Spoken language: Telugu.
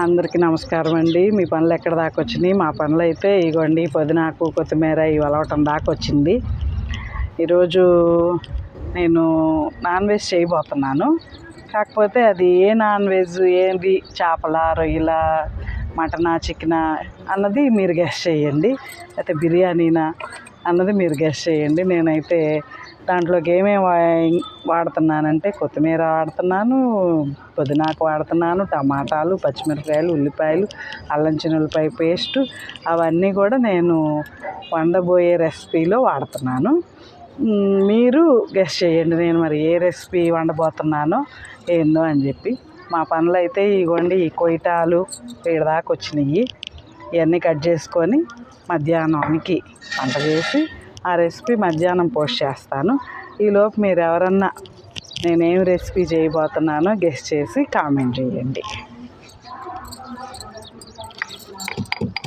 అందరికీ నమస్కారం అండి. మీ పనులు ఎక్కడ దాకా వచ్చినాయి? మా పనులు అయితే ఇగోండి, పుదీనాకు కొత్తిమీర ఇవి అలవటం దాకా వచ్చింది. ఈరోజు నేను నాన్ వెజ్ చేయబోతున్నాను. కాకపోతే అది ఏ నాన్ వెజ్, ఏది చేపల, రొయ్యల, మటనా, చికెనా అన్నది మీరు గెస్ చేయండి. అయితే బిర్యానీనా అన్నది మీరు గెస్ చేయండి. నేనైతే దాంట్లోకి ఏమేమి వాడుతున్నానంటే కొత్తిమీర వాడుతున్నాను, పుదీనాకు వాడుతున్నాను, టమాటాలు, పచ్చిమిరపకాయలు, ఉల్లిపాయలు, అల్లం చిన్నులపాయ పేస్టు అవన్నీ కూడా నేను వండబోయే రెసిపీలో వాడుతున్నాను. మీరు గెస్ చేయండి నేను మరి ఏ రెసిపీ వండబోతున్నానో ఏందో అని చెప్పి. మా పనులు అయితే ఇగోండి, ఈ కొయ్యటాలు దాకా వచ్చినాయి. ఇవన్నీ కట్ చేసుకొని మధ్యాహ్నానికి వంట చేసి ఆ రెసిపీ మధ్యాహ్నం పోస్ట్ చేస్తాను. ఈలోపు మీరు ఎవరన్నా నేనేం రెసిపీ చేయబోతున్నానో గెస్ చేసి కామెంట్ చేయండి.